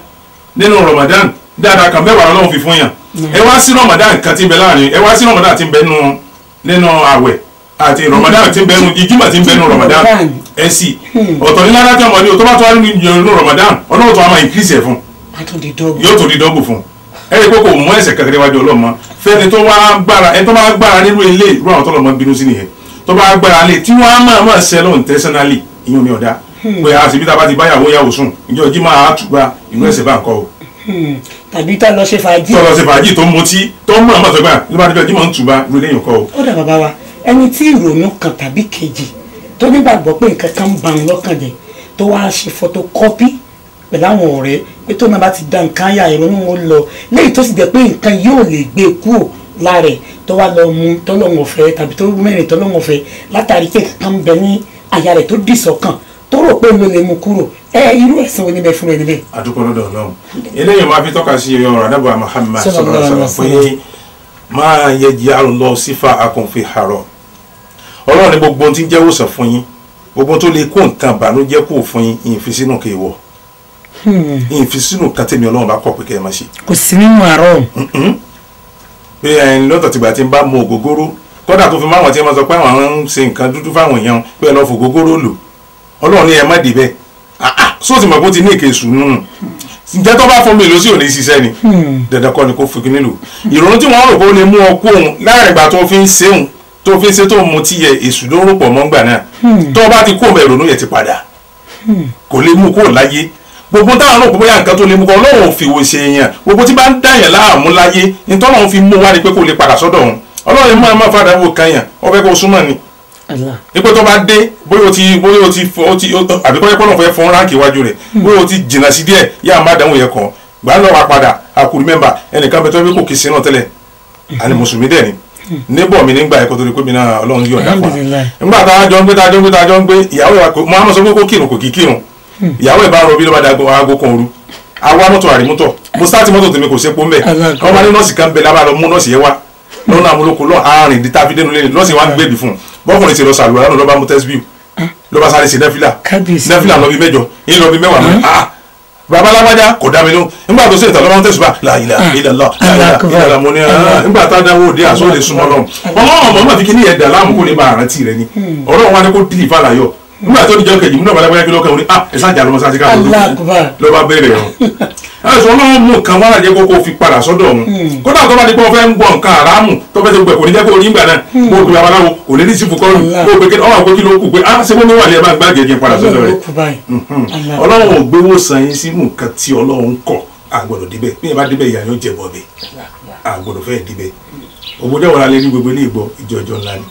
[SPEAKER 3] nínú Ramadan dáadáa kan mẹ́wàá Ọlọ́run fi fún yàn ẹ wá sí Ramadan kan tí ń bẹ láàrin ẹ wá sí Ramadan tí ń bẹ nínú àwẹ̀ àti Ramadan tí ń bẹ nínú ìjímọ̀ tí ń bẹ nínú Ramadan ẹ sì ọ̀tọ̀ ní ládàá tí ọmọ ní o tó bá tó wá nínú Ramadan Ọlọ́run tó wá máa increase ẹ̀ fún yóò tó di dọ́gbù fún ẹ rí i pé kò mú ẹ̀ṣẹ̀ kankan níwájú Ọlọ́run fẹ́ni tó wá gbára ẹni tó bá gbára nínú ilé irú àwọn tó lọ́mọ bínú sí nìyẹn tó bá gbára lé tí wọ́n á máa ṣe lọ́n intentionally ìyún ní ọ̀dà pé àṣìbí tá a bá ti báyàwó yàwó sùn ìjọ jí máa túgbà ìlú ẹ̀ṣẹ̀ bá ń kọ́ o.
[SPEAKER 2] tàbí tó lọ ṣe fàájì.
[SPEAKER 3] tó lọ ṣe fàájì tó mutí tó mọ̀ ọ́n mọ̀tọ́gbà ló bá dé jí máa ń túbà ìlú eléyìí kọ́ o.
[SPEAKER 2] ó dà bàbá wa ẹni tí ìrònú kan tàbí kejì tó nígbàgbọ́ pé nǹkan kan ń ba òun lọ́kàn jẹ́ tó wá ṣe photocopy pẹ̀lú àwọn ọ̀rẹ́ pé tó náà bá ti da nǹkan ayà ìrònú wọn lọ léyìí tó sì jẹ́ pé nǹkan yóò lè gbé kúrò lára ẹ̀ tó wá lọ mú tọ́lọ́hún ọ̀fẹ́ tàbí tó mẹ́rin tọ́lọ́hún ọ̀fẹ́ látàrí pé kankan bẹ ní àyà rẹ̀ tó dì sọ́kàn tó rò pé ló lè mú kúrò irú ẹ̀sìn wo níbẹ̀ fún ẹ níbẹ̀.
[SPEAKER 3] àdúgbò lọ́dọ̀ Ọlọ́run eléyìí máa fi tọ́ka sí ọ̀rọ̀ anábọ̀ Muhammad sallallahu alaihi wasallam pé máa yẹ jẹ́ àlọ́ sífà akọ̀nfẹ́ àrọ̀ Ọlọ́run ní gbogbo ohun tí ń jẹ́ wòsàn fún yín gbogbo tó lè kó nǹkan ìbànújẹ́ kó fún yín ìfisínú kéwọ́ ìfisínú kàtẹ́mi Ọlọ́run bá kọ̀ pé kẹ́ ẹ má ṣe.
[SPEAKER 2] kò sí nínú àárọ̀.
[SPEAKER 3] pé ẹni lọ́tọ̀ tìgbà tí ń bá mu ògógóró kódà tó fi máwọn tí wọ́n sọ pé àwọn ń ṣe nǹkan dúdú fáwọn èèyàn pé ẹ lọ́ọ́ fò ògógóró lò Ọlọ́run ní ẹ má dì bẹ́ẹ̀ sóòtì mọ̀ kó ti ní èké sùn nínú ǹjẹ́ tó bá fún mi lọ sí òní ṣiṣẹ́ ni dandan kọ́ ni kó fi nílò ìrònú tí wọ́n rò pé ó lè mú ọ kó òun láàrin ìgbà tó fi ń ṣeun tó fi ń ṣe tó mu tí yẹ èṣù ló rò pọ̀ mọ́ ńgbà náà tó bá ti kó ọmọ ìrònú yẹn ti padà kò lè mú kó láyé gbogbo táwọn rò pé bóyá nǹkan tó lè mú kó Ọlọ́run ò fi wò ṣe èèyàn gbogbo tí bá ń dá yẹn láàmú láyé nítorí Ọlọ́run fi mú wá ni pé kó lè padà sọ́dọ̀ òun Ọlọ́run máa má fàdà wò kan yàn ó fẹ́ kó súnmọ́ ni ipò tó bá dé bóyá o ti àbíkọ́ yẹ kọ́nà fẹ́ fọ́n ránkì iwájú rẹ̀ bóyá o ti jìnnà sí díẹ̀ yá má dánwò yẹ kàn gbà ń lọ wá padà àkùrú mẹ́mbà ẹnìkan bẹ tó fi kò kì í sinú tẹ́lẹ̀ àní mùsùlùmí dẹ̀ ni níbọ̀ mi nígbà ẹ̀kọ́ tó rí pé mi náà Ọlọ́run yóò dá fún wa nígbà tá a jọ ń gbé ìyàwó ẹ̀ mo á mọ̀ sọ pé kó kírun kò kí kírun ìyàwó ẹ̀ bá rọ bí ló bá da aago kan òru àwa mọ́tò àrímútọ̀ mo sáàtì mọ́tò tèmi kò sépo ńbẹ̀ wọ́n bá ní nọ́ọ̀sì kan bẹ lábàá lọ mú nọ́ọ̀sì yẹn wá lọ́nà àmúlòkó lọ́ọ̀ àárín dí tábí dénú lẹ́nu nọ́ọ̀sì wa ń gbèbí fún un bọ́kùnrin ti lọ sàlùwà lánàá lọ́ba mú tẹ́sibíù lọ́ba sáré sí nẹ́fìlà lọ bí mẹ́jọ yín lọ bí mẹ́wàá mọ́ babalábájá kò dá mi lóhùn nígbà tó ṣètò lọ́wọ́ tẹ̀sùbà la ilaha illallah ìlànà mo ní nígbà tá a dáwọ́ òde àṣọ lè súnmọ́ lọ́hùn ọmọ ọmọ fi kí ní ẹ̀dá láàmú kó lè bá àrántí rẹ ni ọ̀rọ̀ wa ni kó dìlì fàlàyọ̀ nígbà tó níjọ́ kejì múnà babalábájá kí lọ́kàn òní ẹ̀sán àjà lọ́mọ sáà ti ká lọ́ba bẹ̀rẹ̀ ọ̀ ẹ̀sùn ọlọ́run mú nǹkan wá lájẹ́ kó fi padà sọ́dọ̀ ọ̀hún kódà tó bá di pé wọ́n fẹ́ ń gbọ́ nǹkan àràmù tó fẹ́ ti gbẹ̀ kò ní jẹ́ kó rí ńgbà náà kó o gbé babaláwo kò ní ní sí fukọ́rù kó o gbé ọmọ àgbẹ̀ kí ló kù pé ṣé wọ́n ní wà ní ẹ̀ bá gbá gẹ̀gẹ̀ padà sọ́dọ̀ rẹ̀ ọlọ́run ò gbé wò sàn yín sínú nǹkan tí ọlọ́run kọ̀ àgbọ̀dọ̀ débẹ̀ bí ẹ bá débẹ̀ ìyá yóò jẹ bọ̀ bẹ́ẹ̀ àgbọ̀dọ̀ fẹ́ débẹ̀ òbòdè wọn alẹ́ ní gbogbo ilé ìgbọ́ ìjọ ńlá ni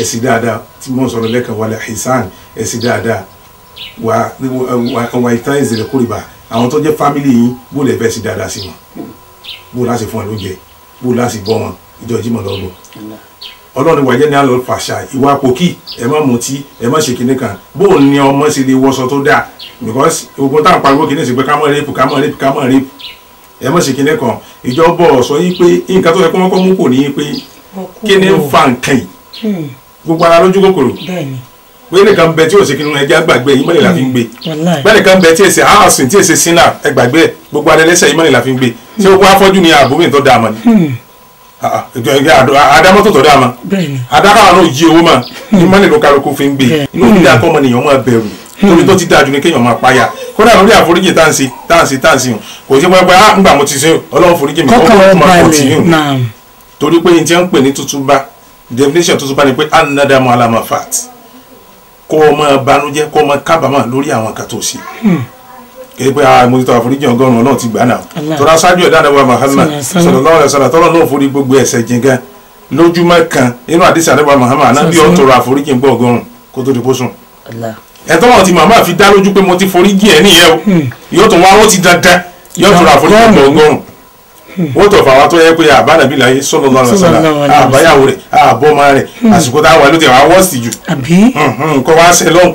[SPEAKER 3] ẹ̀sìn dáadáa tí mo sọ̀rọ̀ lẹ́kàn wálé hisan ẹ̀sìn dáadáa wà ìtàn ìzìlẹ̀ kórìbà àwọn tó jẹ́ fámìlì yín bó lè fẹ́ sí dáadáa sí wọn bó láti fún ẹ lóúnjẹ bó láti bọ́ wọn ìjọ Jímọ̀ lọ́gbọ̀ Ọlọ́run wàjẹ́ ní àlọ́ fàṣà ìwà pòkì ẹ má mutí ẹ má ṣe kinní kan bó ní ọmọ sì lè wọṣọ tó dáa because ogun táwọn pariwo kinní sí pé ká mọ̀ rẹ́pù ẹ má ṣe kinní kan ìjọba sọ yí pé nǹkan tó yẹ kó wọ́n kọ́ mú kò ní yí pé kí ni ń fa nǹkan yìí gbogbo ara lójú kòkòrò pé nìkan bẹ tí o ṣe kí ni ẹjẹ àgbàgbé yìí mọ́lẹ̀ la fi ń gbé bẹ́ẹ̀ nìkan bẹ tí èsì àásìn tí èsì sínà ẹgbàgbé gbogbo alẹ́lẹ́sẹ̀ yìí mọ́lẹ̀ la fi ń gbé tí o wá fọ́jú ní àbúmí tó dáa mọ́ ni àdámọ́tò tó dáa mọ́ àdákàwá náà yí owó mọ́ ní mọ́lẹ̀ ló kálukú fi ń gbé inú mi dá kọ́ mọ́ nìyẹn máa bẹ̀rù torí tó ti dáa ju ní kéèyàn máa páyà kódà lórí àforíjì táǹsì kò sí pẹ́pẹ́ ńgbà mo ti ṣe Ọlọ́run foríjì mi ọkọ̀ máa kọ̀ tì yín torí pé n ti ń pè ní tuntun definition tuntun bá ní pé anadamu alama fat kó o máa banújẹ́ kó o máa kábàámọ̀ lórí àwọn kan tó ṣe kéde pé mo ti tọ́ àforíjì ọgọ́rùn-ún náà ti gbà náà tọ́ra ṣáájú ẹ̀dá àdàbọ̀ Muhammad sallallahu alaihi wasallam tọ́lọ́ náà forí gbogbo ẹ̀ṣẹ̀ jìngàn lójúmọ́ kan inú àdìsí àdàbọ̀ Muhammad anábì ó tọrọ àforíjì gbọ́ ọgọ́rùn-ún kó tó di pósùn ẹ̀tọ́ wọn ti màmá fi dá lójú pé mo ti foríjì ẹ̀ nìyẹn o yóò tún wá ó ti dandan yóò tọrọ àforíjì gbọ́ ọgọ́rùn-ún wọ́n tọ̀ fà wá tó yẹ pé àbánàbí láyé sallallahu alaihi wasallam àbáyàwó rẹ̀ àbọ́mọ rẹ̀ àsìkò táwọn wà ló ti wà wọ́ọ̀sì jù kọ́ wá ṣe lọ́hùn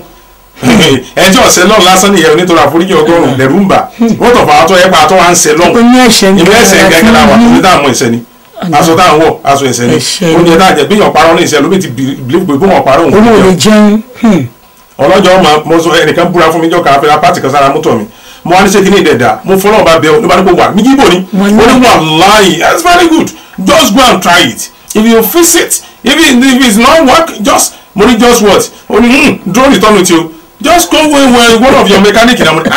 [SPEAKER 3] ẹjọ́ ọ̀sẹ̀ lọ́hùn lásán nìyẹn nítorí àforíjì ọgọ́rùn-ún lẹ́rú ń bà wọ́n tọ̀ fà wá tó yẹ pé àtọ́ wá ń ṣe lọ́hùn ìlú ẹ̀ṣẹ̀ gẹ́gẹ́ láwà tó ní táwọn ẹ̀ṣẹ̀ ni aṣọ táwọn wọ̀ aṣọ ẹ̀ṣẹ̀ ni oúnjẹ táwọn jẹ bí yàn parọ́ ní ìṣẹ́ lómi ti bìlíf pé bí wọ́n parọ́ òun ọlọ́jọ́ mo sọ ẹnìkan búra fún mi jọ́ kàá fẹ́ra pátì kan sára mọ́tò mi mo wá ní ṣe kíní ìdẹ̀dà mo fọlọ́ ọba bẹ́ẹ̀ ló bá ní kó wà ní yíbò ni ó ní wàláhì that's very good just go and try it if you fix it if it's not work just mo ní just what ó ní drone return with you just go with one of your mechanic na mo ní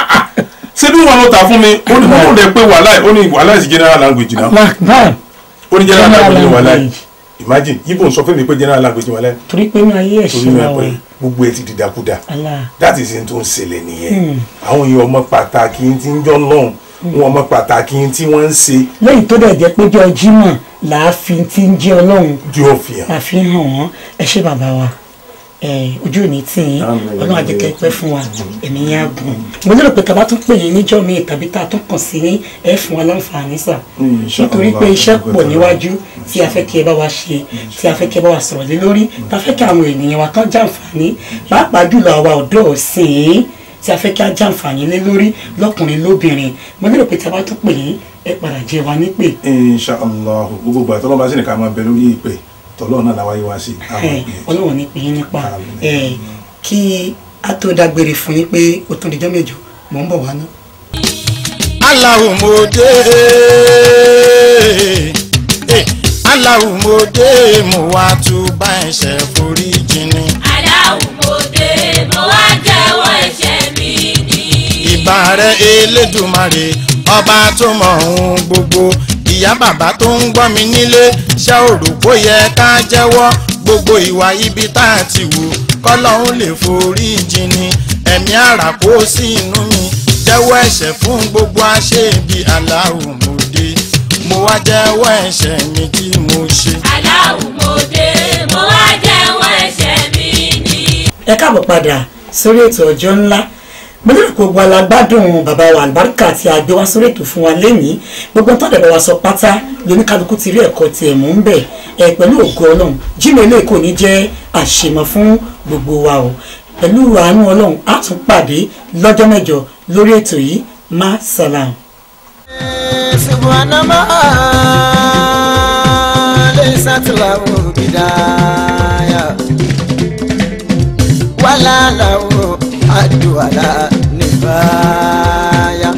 [SPEAKER 3] ṣé bí wọn ló ta fún mi ó ní mo lè pé wàláhì ó ní wàláhì is general language náà ó ní general language ní wàláhì imagine yíbò ń sọ fún mi pé general language wàláhì
[SPEAKER 2] torí pé ní ayé ẹ̀ṣin náà wẹ̀
[SPEAKER 3] gbogbo ẹ ti dìdàkudà that is n tó ń ṣẹlẹ̀ nìyẹn àwọn èèyàn ọmọ pàtàkì tí ń jọ lọ́hùn wọn ọmọ pàtàkì tí wọ́n ń ṣe.
[SPEAKER 2] lẹ́yìn tó dẹ̀ jẹ́ péjọ Jímọ̀ làáfin tí ń jẹ́ Ọlọ́run
[SPEAKER 3] yóò fi hàn
[SPEAKER 2] àfihàn wọn ẹ ṣé bàbá wa ojú òní tì yín ọlọ́run àjẹkẹ́ pẹ́ fún wa ẹ̀mí yẹn á gùn. mo lérò pé tàbá tún pè yín níjọ́ míì tàbí tá a tún kàn sí yín ẹ fún wa láǹfààní sà nítorí pé iṣẹ́ pọ̀ níwájú tí a fẹ́ kí ẹ bá wa ṣe tí a fẹ́ kí ẹ bá wa sọ̀rọ̀ lé lórí tá a fẹ́ kí àwọn ènìyàn wa kán jàǹfààní pàápàá jùlọ àwa ọ̀dọ́ ọ̀sìn tí a fẹ́ kí a jàǹfààní lé lórí lọ́kùnrin lóbìnrin mo lérò pé tàbá tún pè yín ẹ padà jẹ wa nípè.
[SPEAKER 3] inshallah gbogbo ìgbà tọ́lọ́ bá sì ní ká máa bẹ lórí ìpè tọ́lọ́ náà làwa yìí wá sí.
[SPEAKER 2] ọlọ́run ní pè yín nípa kí a tó dágbére fún yín pé ó tún dijọ́ mẹ́jọ mò ń bọ̀ wá ná.
[SPEAKER 1] Allahu mo dé Allahu mo dé mo wá túbà ẹ̀ṣẹ̀ forí jìnnì.
[SPEAKER 4] Allahu mo dé mo wá jẹ́wọ́ ẹ̀ṣẹ̀ mi ní.
[SPEAKER 1] Ìbà rẹ̀ Elédùmarè ọba tó mọ ohun gbogbo ìyá bàbá tó ń gbọ́ mi nílé ṣé o rò bó yẹ ká jẹ́wọ́ gbogbo ìwà ibi tá a ti wù kọ́lọ́hún lè forí jìnnì ẹ̀mí àrà kó sí inú mi jẹ́wọ́ ẹ̀ṣẹ̀ fún gbogbo aṣebi. Allahu mo dé mo wá jẹ́wọ́ ẹ̀ṣẹ̀ mi tí mo ṣe.
[SPEAKER 4] Allahu mo dé mo wá jẹ́wọ́ ẹ̀ṣẹ̀ mi ní.
[SPEAKER 2] ẹ káàbọ̀ padà sórí ètò ọjọ́ ńlá mo lérò pé gbogbo alágbádùn bàbá wa àlùbáríkà tí a gbé wá sórí ètò fún wa lẹ́yìn gbogbo tó dẹ̀ bá wa sọ pátá lóníkálukú ti rí ẹ̀kọ́ tiẹ̀ mú ń bẹ̀ pẹ̀lú ògo ọlọ́run Jímọ̀ eléyìí kò ní jẹ́ àṣemọ fún gbogbo wa o pẹ̀lú àánú ọlọ́run á tún pàdé lọ́jọ́ mẹ́jọ lórí ètò yìí má sàlám.
[SPEAKER 1] subhanallah laysat lahu bidaya wala lahu addu wala nifaya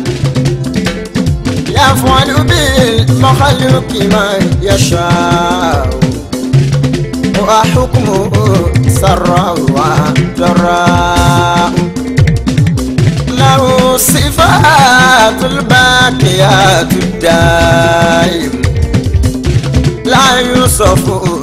[SPEAKER 1] yaf'alu bil makhluqi ma yasha wa hukmuhu sarra wa dara lahu sifatul baqiyatud daim la yusafu